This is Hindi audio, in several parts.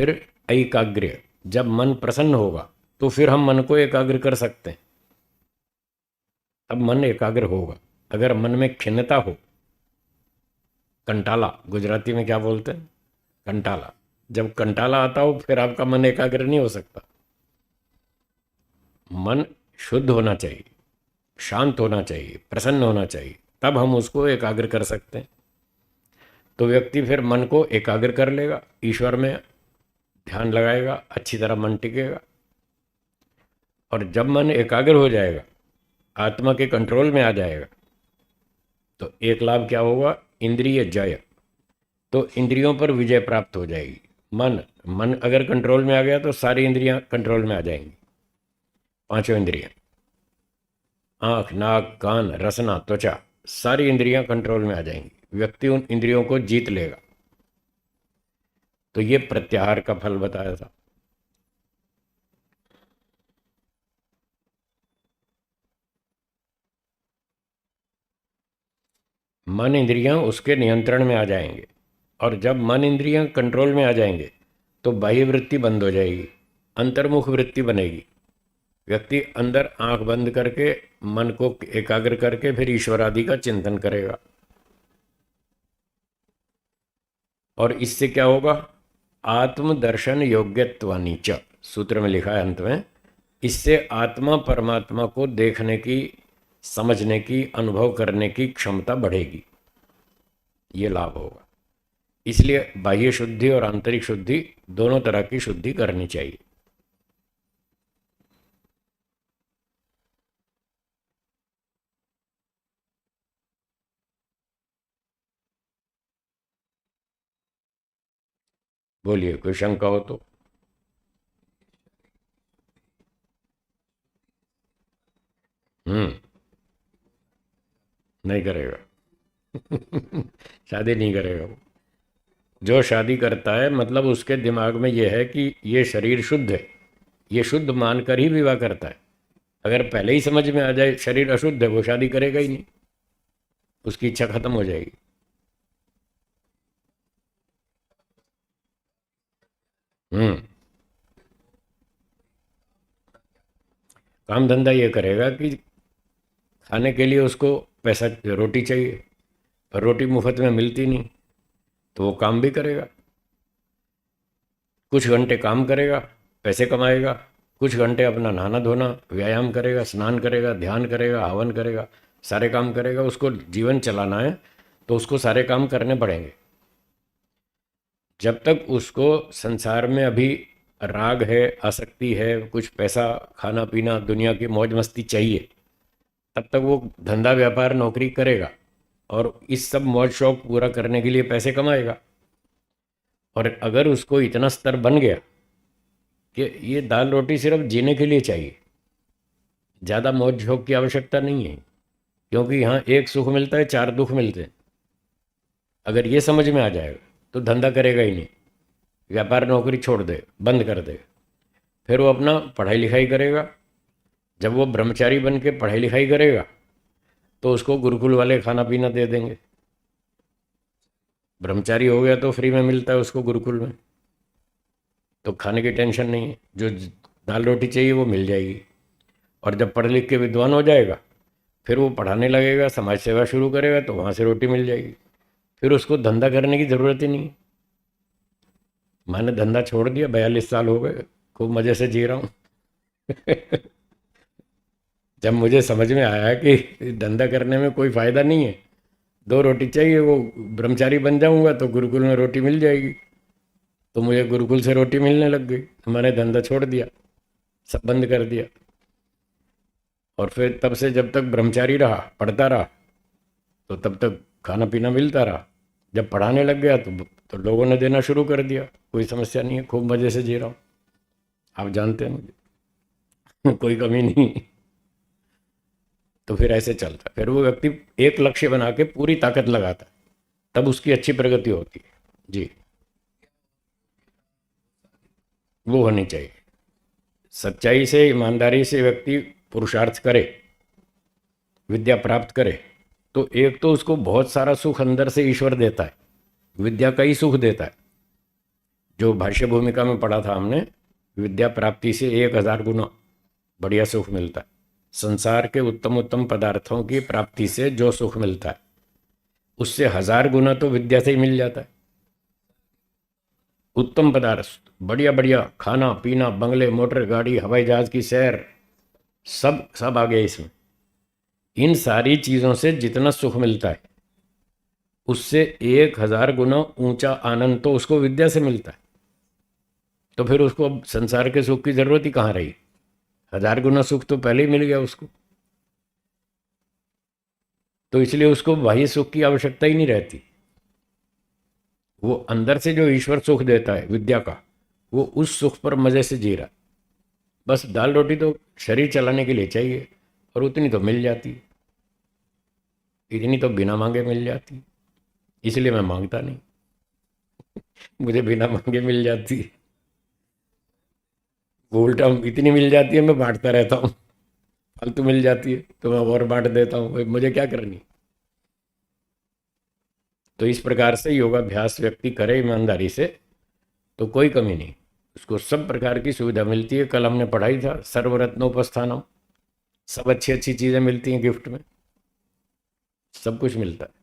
फिर एकाग्र, जब मन प्रसन्न होगा तो फिर हम मन को एकाग्र कर सकते हैं, तब मन एकाग्र होगा। अगर मन में खिन्नता हो, कंटाला गुजराती में क्या बोलते हैं, कंटाला, जब कंटाला आता हो फिर आपका मन एकाग्र नहीं हो सकता। मन शुद्ध होना चाहिए, शांत होना चाहिए, प्रसन्न होना चाहिए, तब हम उसको एकाग्र कर सकते हैं। तो व्यक्ति फिर मन को एकाग्र कर लेगा, ईश्वर में ध्यान लगाएगा, अच्छी तरह मन टिकेगा। और जब मन एकाग्र हो जाएगा, आत्मा के कंट्रोल में आ जाएगा, तो एक लाभ क्या होगा, इंद्रिय जय। तो इंद्रियों पर विजय प्राप्त हो जाएगी। मन मन अगर कंट्रोल में आ गया तो सारी इंद्रियां कंट्रोल में आ जाएंगी। पांचों इंद्रियां, आंख, नाक, कान, रसना, त्वचा, सारी इंद्रियां कंट्रोल में आ जाएंगी। व्यक्ति उन इंद्रियों को जीत लेगा। तो ये प्रत्याहार का फल बताया था। मन इंद्रियां उसके नियंत्रण में आ जाएंगे, और जब मन इंद्रियां कंट्रोल में आ जाएंगे तो बाह्य वृत्ति बंद हो जाएगी, अंतर्मुख वृत्ति बनेगी। व्यक्ति अंदर आंख बंद करके मन को एकाग्र करके फिर ईश्वर आदि का चिंतन करेगा। और इससे क्या होगा, आत्मदर्शन योग्यत्वानि च, सूत्र में लिखा है अंत में, इससे आत्मा परमात्मा को देखने की, समझने की, अनुभव करने की क्षमता बढ़ेगी। ये लाभ होगा। इसलिए बाह्य शुद्धि और आंतरिक शुद्धि दोनों तरह की शुद्धि करनी चाहिए। बोलिए, कोई शंका हो तो। हम्म। नहीं करेगा। शादी नहीं करेगा वो। जो शादी करता है मतलब उसके दिमाग में यह है कि ये शरीर शुद्ध है, ये शुद्ध मानकर ही विवाह करता है। अगर पहले ही समझ में आ जाए शरीर अशुद्ध है, वो शादी करेगा ही नहीं, उसकी इच्छा खत्म हो जाएगी। हम्म। काम धंधा ये करेगा कि खाने के लिए उसको पैसा, रोटी चाहिए, पर रोटी मुफ्त में मिलती नहीं, तो वो काम भी करेगा। कुछ घंटे काम करेगा, पैसे कमाएगा, कुछ घंटे अपना नहाना धोना, व्यायाम करेगा, स्नान करेगा, ध्यान करेगा, हवन करेगा, सारे काम करेगा। उसको जीवन चलाना है तो उसको सारे काम करने पड़ेंगे। जब तक उसको संसार में अभी राग है, आसक्ति है, कुछ पैसा, खाना पीना, दुनिया की मौज मस्ती चाहिए, तब तक वो धंधा व्यापार नौकरी करेगा और इस सब मौज शौक पूरा करने के लिए पैसे कमाएगा। और अगर उसको इतना स्तर बन गया कि ये दाल रोटी सिर्फ जीने के लिए चाहिए, ज़्यादा मौज शौक की आवश्यकता नहीं है, क्योंकि यहाँ एक सुख मिलता है, चार दुख मिलते हैं। अगर ये समझ में आ जाएगा तो धंधा करेगा ही नहीं, व्यापार नौकरी छोड़ दे, बंद कर दे। फिर वो अपना पढ़ाई लिखाई करेगा। जब वो ब्रह्मचारी बन के पढ़ाई लिखाई करेगा तो उसको गुरुकुल वाले खाना पीना दे देंगे। ब्रह्मचारी हो गया तो फ्री में मिलता है उसको गुरुकुल में, तो खाने की टेंशन नहीं है। जो दाल रोटी चाहिए वो मिल जाएगी। और जब पढ़ लिख के विद्वान हो जाएगा, फिर वो पढ़ाने लगेगा, समाज सेवा शुरू करेगा, तो वहाँ से रोटी मिल जाएगी। फिर उसको धंधा करने की ज़रूरत ही नहीं है। मैंने धंधा छोड़ दिया, 42 साल हो गए, खूब मज़े से जी रहा हूँ। जब मुझे समझ में आया कि धंधा करने में कोई फ़ायदा नहीं है, दो रोटी चाहिए, वो ब्रह्मचारी बन जाऊंगा तो गुरुकुल में रोटी मिल जाएगी, तो मुझे गुरुकुल से रोटी मिलने लग गई, तो मैंने धंधा छोड़ दिया, सब बंद कर दिया। और फिर तब से जब तक ब्रह्मचारी रहा, पढ़ता रहा, तो तब तक खाना पीना मिलता रहा। जब पढ़ाने लग गया तो लोगों ने देना शुरू कर दिया। कोई समस्या नहीं है, खूब मज़े से जी रहा हूँ। आप जानते हैं मुझे। कोई कमी नहीं। तो फिर ऐसे चलता, फिर वो व्यक्ति एक लक्ष्य बना के पूरी ताकत लगाता, तब उसकी अच्छी प्रगति होती है। जी, वो होनी चाहिए। सच्चाई से, ईमानदारी से व्यक्ति पुरुषार्थ करे, विद्या प्राप्त करे, तो एक तो उसको बहुत सारा सुख अंदर से ईश्वर देता है, विद्या का ही सुख देता है। जो भाष्य भूमिका में पढ़ा था हमने, विद्या प्राप्ति से 1000 गुना बढ़िया सुख मिलता है। संसार के उत्तम उत्तम पदार्थों की प्राप्ति से जो सुख मिलता है उससे 1000 गुना तो विद्या से ही मिल जाता है। उत्तम पदार्थ, बढ़िया बढ़िया खाना पीना, बंगले, मोटर गाड़ी, हवाई जहाज की सैर, सब सब आ गया इसमें। इन सारी चीजों से जितना सुख मिलता है उससे 1000 गुना ऊंचा आनंद तो उसको विद्या से मिलता है। तो फिर उसको अब संसार के सुख की जरूरत ही कहाँ रही? 1000 गुना सुख तो पहले ही मिल गया उसको। तो इसलिए उसको बाह्य सुख की आवश्यकता ही नहीं रहती। वो अंदर से जो ईश्वर सुख देता है विद्या का, वो उस सुख पर मजे से जी रहा है। बस दाल रोटी तो शरीर चलाने के लिए चाहिए, और उतनी तो मिल जाती है, इतनी तो बिना मांगे मिल जाती है। इसलिए मैं मांगता नहीं, मुझे बिना मांगे मिल जाती है। वो उल्टा इतनी मिल जाती है, मैं बांटता रहता हूँ। फालतू मिल जाती है तो मैं और बांट देता हूँ, भाई मुझे क्या करनी। तो इस प्रकार से योगाभ्यास व्यक्ति करे ईमानदारी से तो कोई कमी नहीं, उसको सब प्रकार की सुविधा मिलती है। कल हमने पढ़ाई था सर्वरत्नोपस्थानम, सब अच्छी अच्छी चीज़ें मिलती हैं गिफ्ट में, सब कुछ मिलता है।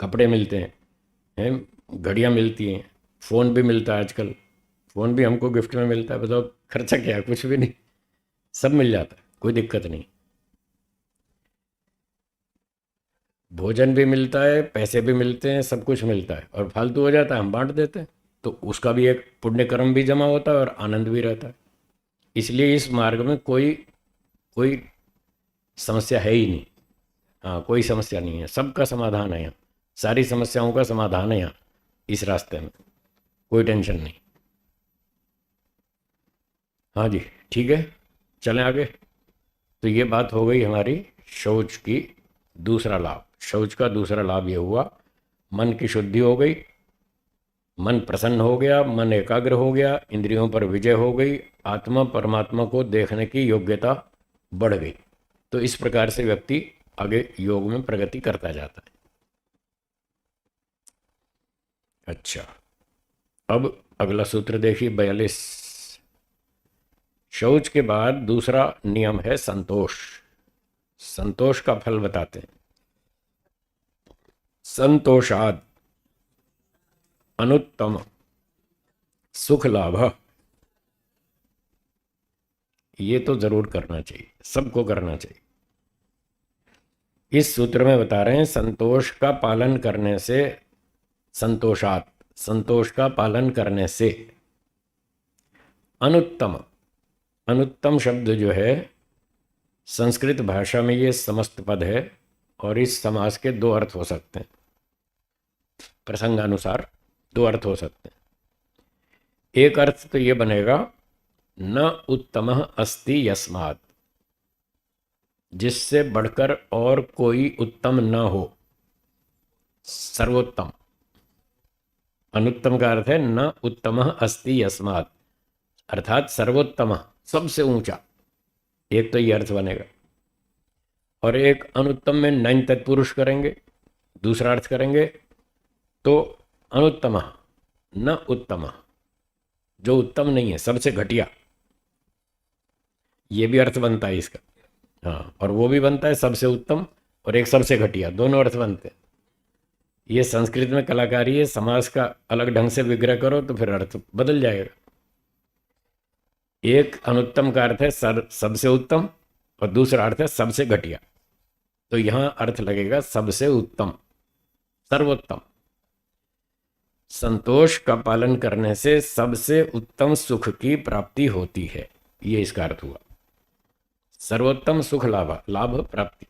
कपड़े मिलते हैं घड़ियाँ मिलती हैं, फ़ोन भी मिलता है आजकल, फ़ोन भी हमको गिफ्ट में मिलता है। बताओ खर्चा क्या है? कुछ भी नहीं, सब मिल जाता है, कोई दिक्कत नहीं। भोजन भी मिलता है, पैसे भी मिलते हैं, सब कुछ मिलता है, और फालतू हो जाता है हम बांट देते हैं, तो उसका भी एक पुण्य कर्म भी जमा होता है और आनंद भी रहता है। इसलिए इस मार्ग में कोई कोई समस्या है ही नहीं। हाँ, कोई समस्या नहीं है, सबका समाधान है यहाँ, सारी समस्याओं का समाधान है यहाँ इस रास्ते में, कोई टेंशन नहीं। हाँ जी, ठीक है, चलें आगे। तो ये बात हो गई हमारी शौच की। दूसरा लाभ, शौच का दूसरा लाभ ये हुआ, मन की शुद्धि हो गई, मन प्रसन्न हो गया, मन एकाग्र हो गया, इंद्रियों पर विजय हो गई, आत्मा परमात्मा को देखने की योग्यता बढ़ गई। तो इस प्रकार से व्यक्ति आगे योग में प्रगति करता जाता है। अच्छा, अब अगला सूत्र देखिए 42। शौच के बाद दूसरा नियम है संतोष। संतोष का फल बताते हैं। संतोषाद अनुत्तम सुख लाभ। ये तो जरूर करना चाहिए, सबको करना चाहिए। इस सूत्र में बता रहे हैं संतोष का पालन करने से, संतोषात, संतोष का पालन करने से, अनुत्तम, अनुत्तम शब्द जो है संस्कृत भाषा में ये समस्त पद है, और इस समास के दो अर्थ हो सकते हैं, प्रसंगानुसार दो अर्थ हो सकते हैं। एक अर्थ तो ये बनेगा न उत्तमः अस्ति यस्मात्, जिससे बढ़कर और कोई उत्तम न हो, सर्वोत्तम। अनुत्तम का अर्थ है न उत्तमः अस्ति यस्मात्, अर्थात सर्वोत्तम, सबसे ऊंचा। एक तो ये अर्थ बनेगा। और एक अनुत्तम में नैन तत्पुरुष करेंगे, दूसरा अर्थ करेंगे तो अनुत्तम न उत्तम, जो उत्तम नहीं है, सबसे घटिया। ये भी अर्थ बनता है इसका। हाँ, और वो भी बनता है सबसे उत्तम और एक सबसे घटिया, दोनों अर्थ बनते हैं। ये संस्कृत में कलाकारी है, समास का अलग ढंग से विग्रह करो तो फिर अर्थ बदल जाएगा। एक अनुत्तम का अर्थ है सबसे उत्तम, और दूसरा अर्थ है सबसे घटिया। तो यहां अर्थ लगेगा सबसे उत्तम, सर्वोत्तम। संतोष का पालन करने से सबसे उत्तम सुख की प्राप्ति होती है, ये इसका अर्थ हुआ। सर्वोत्तम सुख लाभ, लाभ प्राप्ति,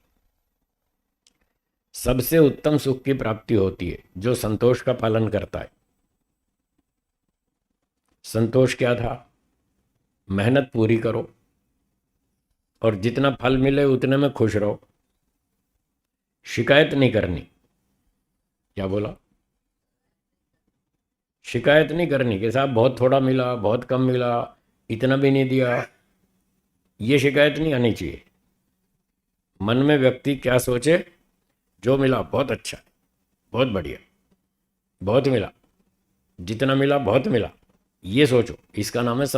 सबसे उत्तम सुख की प्राप्ति होती है जो संतोष का पालन करता है। संतोष क्या था? मेहनत पूरी करो और जितना फल मिले उतने में खुश रहो, शिकायत नहीं करनी। क्या बोला? शिकायत नहीं करनी कि साहब बहुत थोड़ा मिला, बहुत कम मिला, इतना भी नहीं दिया, ये शिकायत नहीं आनी चाहिए। मन में व्यक्ति क्या सोचे, जो मिला बहुत अच्छा है, बहुत बढ़िया, बहुत मिला, जितना मिला बहुत मिला, ये सोचो, इसका नाम है